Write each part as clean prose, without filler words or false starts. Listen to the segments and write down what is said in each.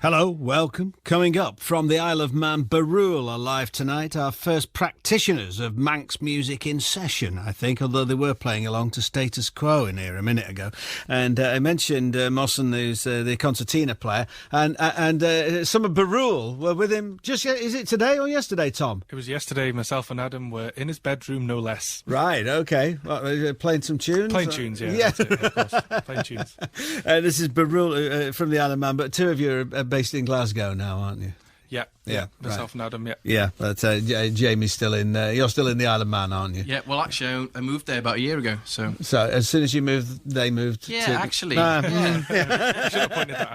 Hello, welcome. Coming up from the Isle of Man, Barrule are live tonight. Our first practitioners of Manx music in session, I think, although they were playing along to Status Quo in here a minute ago. And I mentioned Mosson, who's the concertina player, and some of Barrule were with him just is it today or yesterday, Tom? It was yesterday. Myself and Adam were in his bedroom, no less. Right, okay. Well, playing some tunes? Playing tunes, yeah. Yeah. That's it, of course. Playing tunes. This is Barrule from the Isle of Man, but two of you are based in Glasgow now, aren't you? Yeah. Myself and Adam, yeah. Yeah, but Jamie's still in. You're still in the Isle of Man, aren't you? Yeah, well, actually, I moved there about a year ago, so... So, as soon as you moved, they moved Yeah, to... actually. Should have pointed that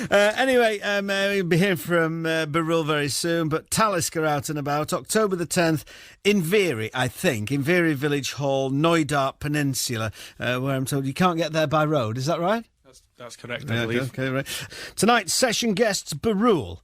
out. Anyway, we'll be hearing from Barrule very soon, but Talisker out and about, October the 10th, in Veery, I think, in Veery Village Hall, Knoydart Peninsula, where I'm told you can't get there by road. Is that right? That's correct, I believe. Okay, right. Tonight's session guests, Barrule.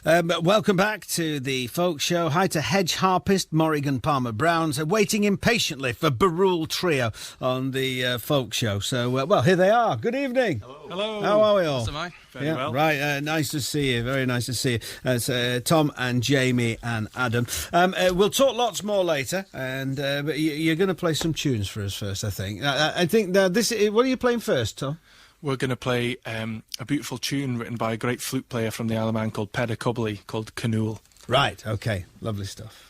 Welcome back to the folk show. Hi to hedge harpist Morrigan Palmer Browns, waiting impatiently for Barrule Trio on the folk show. So, well, here they are. Good evening. Hello. How are we all? Am I? Very well. Right, nice to see you. Very nice to see you. It's Tom and Jamie and Adam. We'll talk lots more later, but you're going to play some tunes for us first, I think. I think this. What are you playing first, Tom? We're going to play a beautiful tune written by a great flute player from the Isle of Man called Peder Cubley, called Canool. Right, okay. Lovely stuff.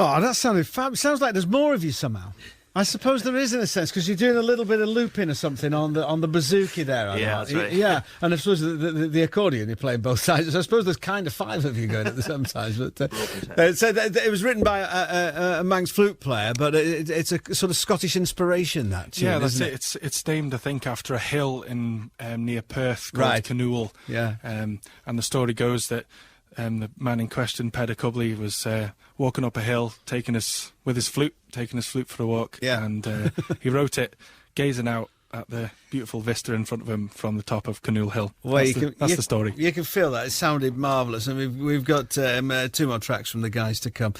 Oh, that sounded fab. Sounds like there's more of you somehow. I suppose there is in a sense, because you're doing a little bit of looping or something on the bouzouki there. That's right. Yeah, and I suppose the accordion you're playing both sides. I suppose there's kind of 5 of you going at the same time. But so it was written by a Manx flute player, but it's a sort of Scottish inspiration. That tune, yeah, that's isn't it. It's named, I think, after a hill in near Perth called Canool. Yeah, and the story goes that the man in question, Peadar Cubley, was walking up a hill, taking his flute for a walk, and he wrote it gazing out at the beautiful vista in front of him from the top of Canool Hill. Well, that's the story. You can feel that. It sounded marvellous. And we've got 2 more tracks from the guys to come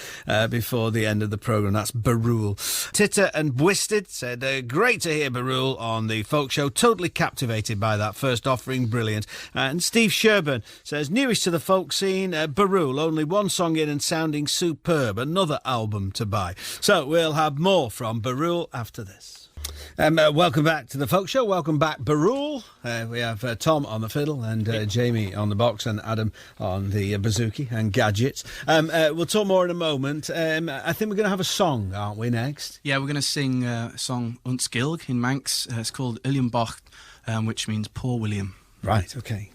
before the end of the programme. That's Barrule. Titter and Bwisted said, great to hear Barrule on the folk show. Totally captivated by that first offering. Brilliant. And Steve Sherburn says, newish to the folk scene, Barrule, only 1 song in and sounding superb. Another album to buy. So we'll have more from Barrule after this. Welcome back to the Folk Show. Welcome back, Barrule. We have Tom on the fiddle and Jamie on the box and Adam on the bouzouki and gadgets. We'll talk more in a moment. I think we're going to have a song, aren't we, next? Yeah, we're going to sing a song Unskilg in Manx. It's called William Bocht, which means Poor William. Right, OK.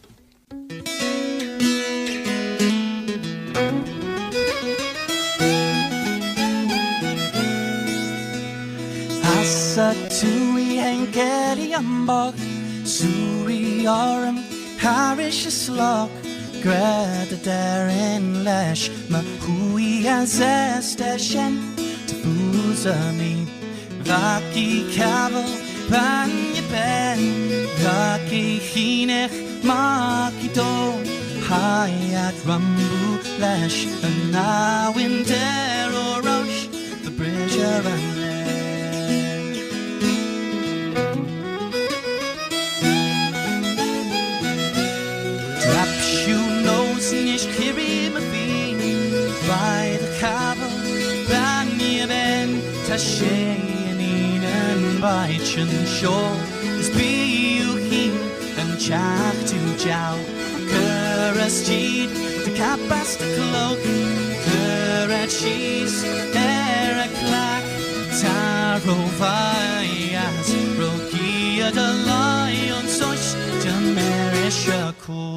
Tui and Getty and Bog, Suri Oram, Parish Slog, Greta Darin Lesh, Mahui as Estashen, Tafuzami, Vaki Caval, Panya Ben, Vaki Hinech, Maki Do, Hayat Rambu Lesh, and now in Dero Rosh, the Bridge and by the cabal, Rania Ben, Tashain and Bichan Shaw, Spiuhin and Chak to Jow, Kuras Cheat, the Capas the Cloak, Kurat Cheese, Eric Lack, Taro Vias, Rokia the Lion, Such, Jamarisha Cool.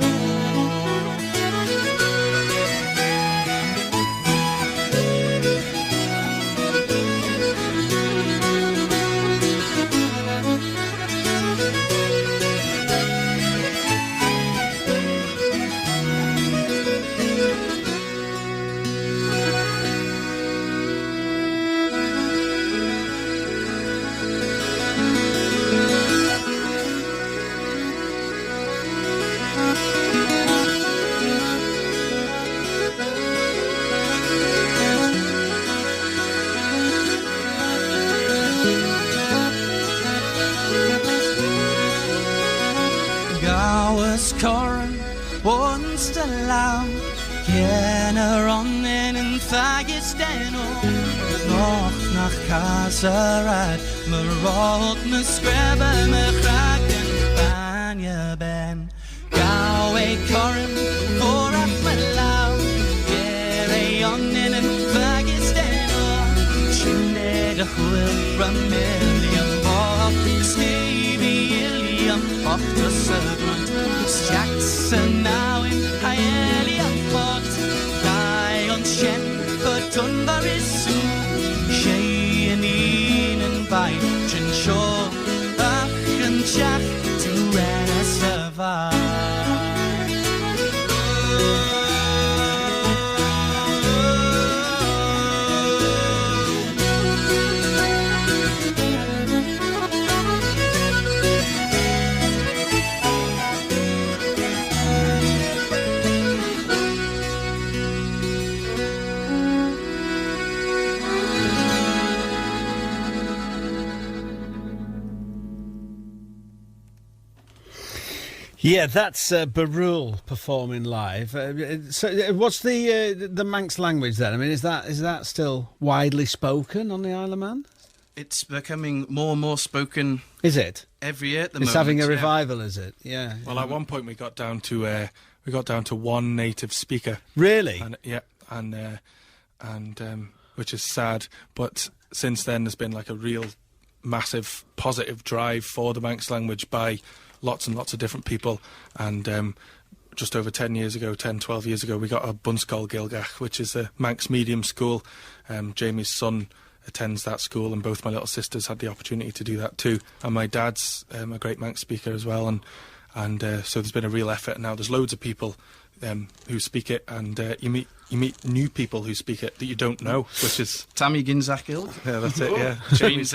Corin, once the lamb, Kenner on and Fagistano, Noch nach Kasarat, Marot, Muscrabba, Macracken, Banya Ben, Galway Corin, for Achmalau, Gary on and Fagistano, Chinde, the Huil from Million Bob, Stevie Ilium, off the servant. Jackson now in Haeli and Fort, Lion Shen, but Dunbar soon. Shay and Ian and Bite and Shaw, Bach and Jack to Renaissance. Yeah, that's Barrule performing live. So, what's the Manx language then? I mean, is that still widely spoken on the Isle of Man? It's becoming more and more spoken. Is it every year at the it's moment? It's having a revival, is it? Yeah. Well, at one point we got down to 1 native speaker. Really? And which is sad. But since then, there's been like a real massive positive drive for the Manx language by lots and lots of different people. And just over 12 years ago, we got a Bunscol Gilgach, which is a Manx medium school. Jamie's son attends that school, and both my little sisters had the opportunity to do that too. And my dad's a great Manx speaker as well, and so there's been a real effort. Now there's loads of people who speak it, and you meet new people who speak it that you don't know, which is Tammy Ginzach-Ild. Yeah, that's it. Yeah, Which means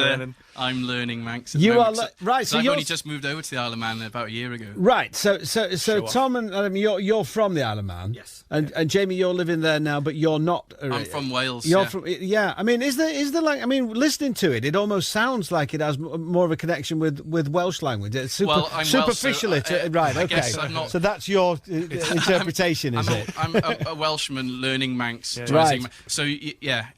I'm learning Manx. You are right. So I've only just moved over to the Isle of Man about a year ago. Right. So Tom and Adam, you're from the Isle of Man. Yes. And Jamie, you're living there now, but you're not. I'm from Wales. You're from. Yeah. I mean, is there like? I mean, listening to it, it almost sounds like it has more of a connection with Welsh language. It's I'm superficial. Welsh, so, right. I Okay. guess I'm not, so that's your interpretation, is it? I'm a Welshman learning Manx. Yeah. Right. So yeah.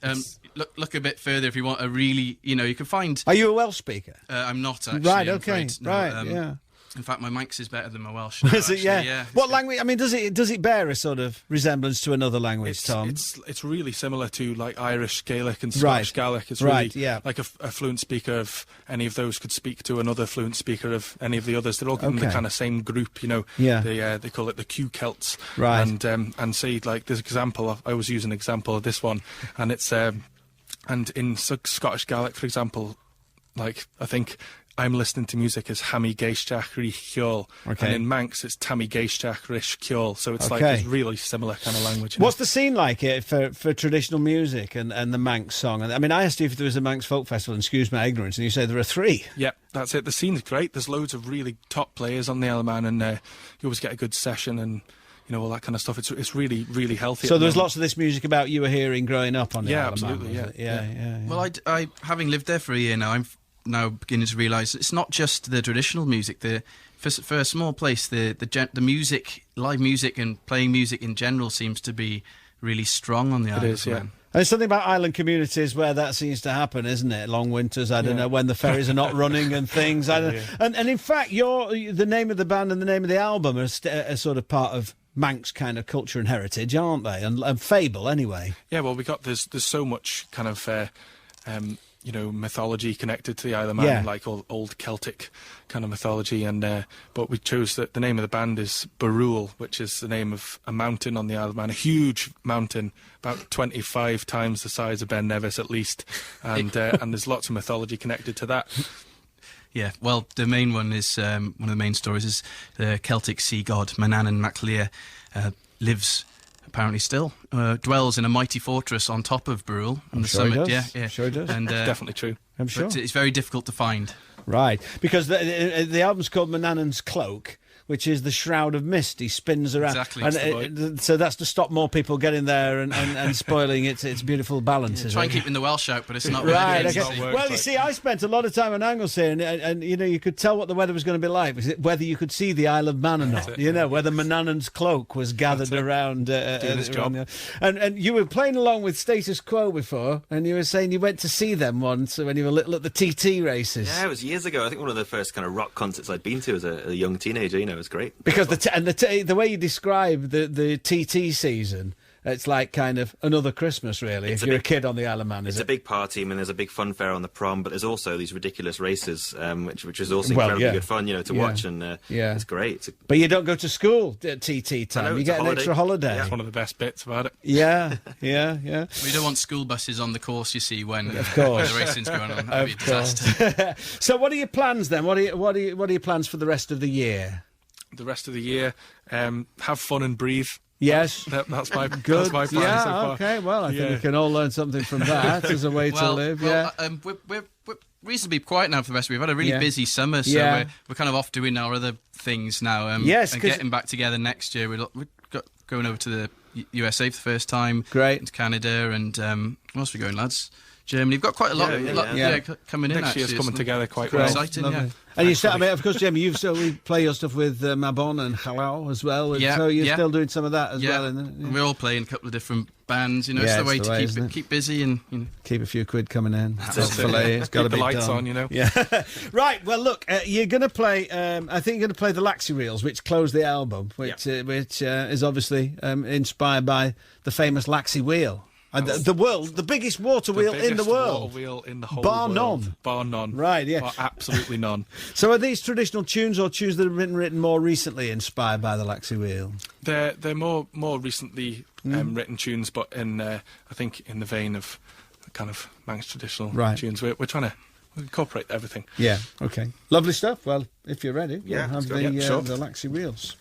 Look a bit further if you want a really, you can find... Are you a Welsh speaker? I'm not, actually. Right, I'm okay, afraid. No, right, yeah. In fact, my Manx is better than my Welsh. Is it? Actually, yeah. What language? I mean, does it bear a sort of resemblance to another language, Tom? It's really similar to like Irish Gaelic and Scottish Gaelic. It's really like a fluent speaker of any of those could speak to another fluent speaker of any of the others. They're all in the kind of same group, Yeah. They call it the Q Celts. Right. And say like there's an example. I always use an example of this one, and it's and in Scottish Gaelic, for example, like I think I'm listening to music as Hammy Geistach Ri Chiol. Okay. And in Manx it's Tammy Geistach Rish Chiol. So it's like this really similar kind of language. What's the scene like for traditional music and the Manx song? And I mean, I asked you if there was a Manx folk festival, and excuse my ignorance, and you say there are 3. Yeah, that's it. The scene's great. There's loads of really top players on the Isle of Man, and you always get a good session and all that kind of stuff. It's really, really healthy. So there's lots of this music about you were hearing growing up on the Isle of Man. Absolutely, yeah. Well, I having lived there for a year now, I'm now beginning to realise it's not just the traditional music. For a small place, the music, live music, and playing music in general seems to be really strong on the Isle of Man. And there's something about island communities where that seems to happen, isn't it? Long winters, I don't know, when the ferries are not running and things. And in fact, the name of the band and the name of the album are sort of part of Manx kind of culture and heritage, aren't they? And fable, anyway. Yeah, well, there's so much kind of mythology connected to the Isle of Man, like old Celtic kind of mythology, and but we chose that the name of the band is Barrule, which is the name of a mountain on the Isle of Man, a huge mountain, about 25 times the size of Ben Nevis at least, and there's lots of mythology connected to that. Yeah, well, the main one is one of the main stories is the Celtic sea god Manannan Mac Lir lives apparently still dwells in a mighty fortress on top of Barrule on the summit. Yeah, sure he does. And definitely true. I'm sure. But it's very difficult to find. Right, because the album's called Manannan's Cloak, which is the shroud of mist. He spins around. Exactly. So that's to stop more people getting there and spoiling its beautiful balance. Yeah, try and keep in the Welsh out, but it's not right. really Okay. Well, you see, I spent a lot of time on Anglesey, and you could tell what the weather was going to be like, whether you could see the Isle of Man or not. Whether Manannan's Cloak was gathered around. And you were playing along with Status Quo before, and you were saying you went to see them once when you were little at the TT races. Yeah, it was years ago. I think one of the first kind of rock concerts I'd been to as a young teenager. It was great. Because the way you describe the TT season, it's like kind of another Christmas, really, if you're a kid on the Isle of Man, It's a big party. I mean, there's a big fun fair on the prom, but there's also these ridiculous races, which is also incredibly good fun, to watch, and it's great. But you don't go to school at TT time. You get an extra holiday. That's one of the best bits about it. Yeah. We don't want school buses on the course, you see, when of course. the racing's going on. That'd be a disaster. So what are your plans, then? What are your plans for the rest of the year? The rest of the year, have fun and breathe. Yes, that's my good. That's my plan so far. Okay. Well, I think we can all learn something from that as a way to live. We're reasonably quiet now for the rest. We've had a really busy summer, so we're kind of off doing our other things now. And getting back together next year. We're going over to the USA for the first time. Great. And Canada, and where else are we going, lads? Germany. We've got quite a lot coming in. Next year's coming together quite well. Exciting, yeah. And of course, Jamie, we play your stuff with Mabon and Halau as well. So you're still doing some of that as well. We're all playing a couple of different bands. It's the way to keep busy and keep a few quid coming in. It's got to be lights on, Yeah. Right. Well, look, you're going to play. I think you're going to play the Laxey Reels, which close the album, which is obviously inspired by the famous Laxey Wheel. And the biggest water wheel in the world. Water wheel in the whole Bar world. none. Bar none. Right, yeah. Bar absolutely none. So are these traditional tunes or tunes that have been written more recently inspired by the Laxey wheel? They're more recently written tunes, but I think in the vein of kind of Manx traditional tunes. We're trying to incorporate everything. Yeah, okay. Lovely stuff. Well, if you're ready, we'll have the Laxey wheels.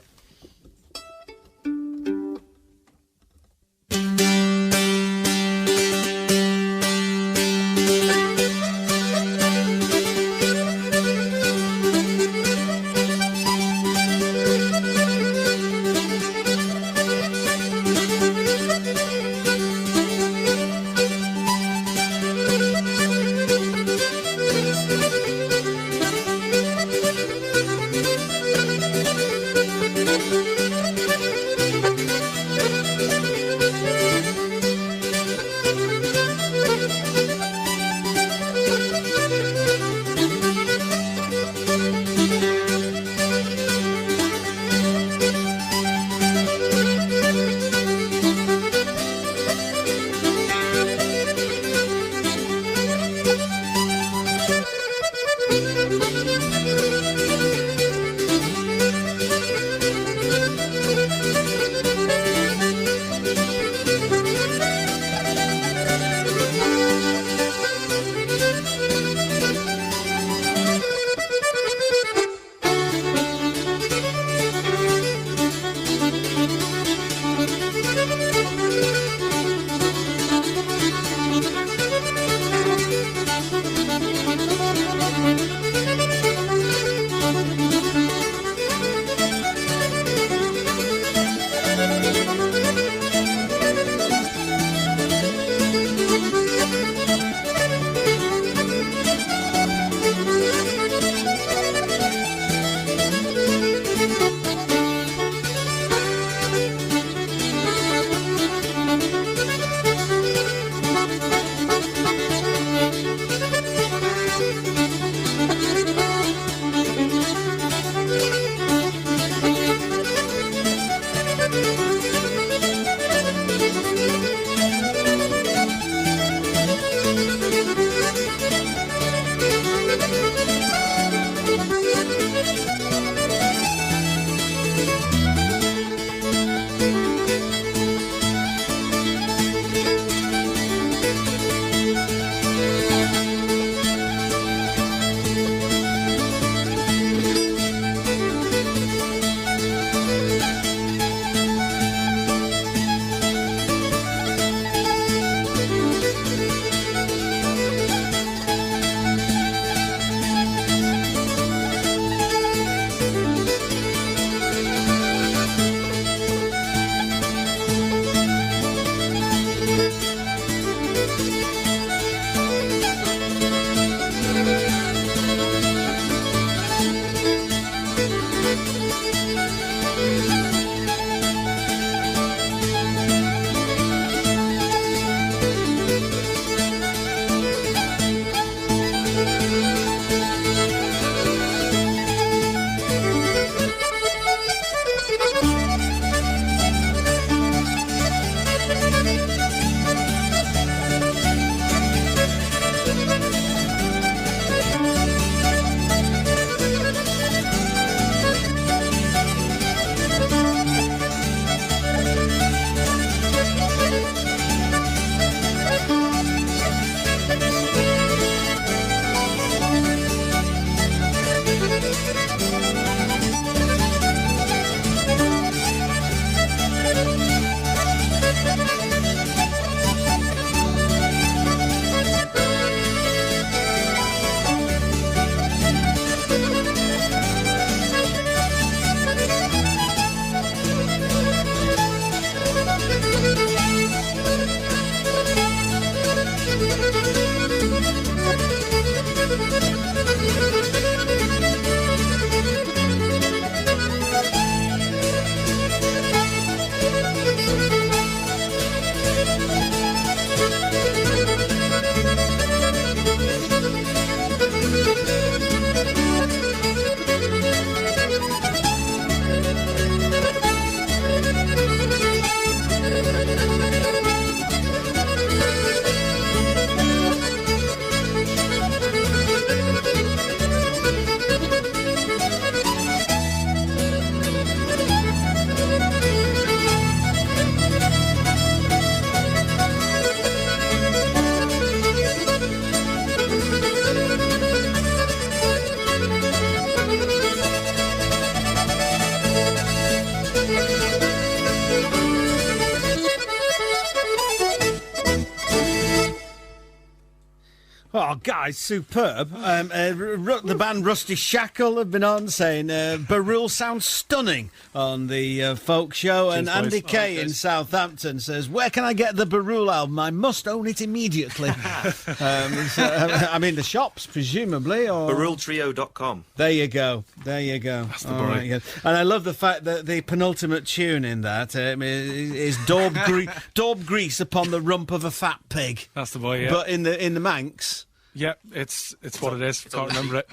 guys, superb. The band Rusty Shackle have been on saying Barrule sounds stunning on the folk show. And Andy Kay in Southampton says, where can I get the Barrule album? I must own it immediately. I mean, the shops, presumably. Or BarruleTrio.com. There you go. That's the boy. Right, and I love the fact that the penultimate tune in that is daub grease upon the rump of a fat pig. That's the boy, yeah. But in the Manx... Yeah, it's what it is. Can't remember it.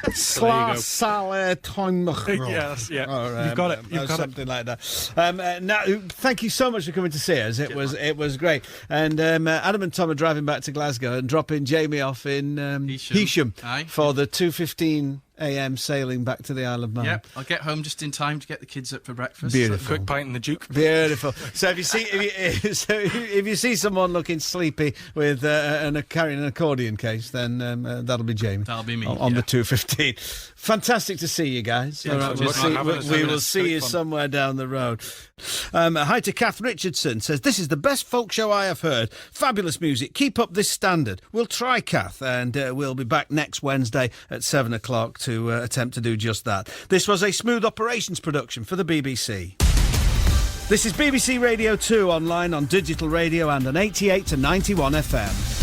Yes, yeah. Or, you've got it. You've got something like that. Now, thank you so much for coming to see us. It was great. And Adam and Tom are driving back to Glasgow and dropping Jamie off in Heysham for the 2:15 a.m. sailing back to the Isle of Man. Yep, I'll get home just in time to get the kids up for breakfast. Beautiful. Quick pint in the Duke. Beautiful. So if you see someone looking sleepy with carrying an accordion case, then that'll be Jamie. That'll be me on the 2:15. Fantastic to see you guys. Yeah, right, we will see you somewhere down the road. Hi to Kath Richardson, says, this is the best folk show I have heard. Fabulous music. Keep up this standard. We'll try, Kath, and we'll be back next Wednesday at 7 o'clock to attempt to do just that. This was a Smooth Operations production for the BBC. This is BBC Radio 2 online on digital radio and on 88 to 91 FM.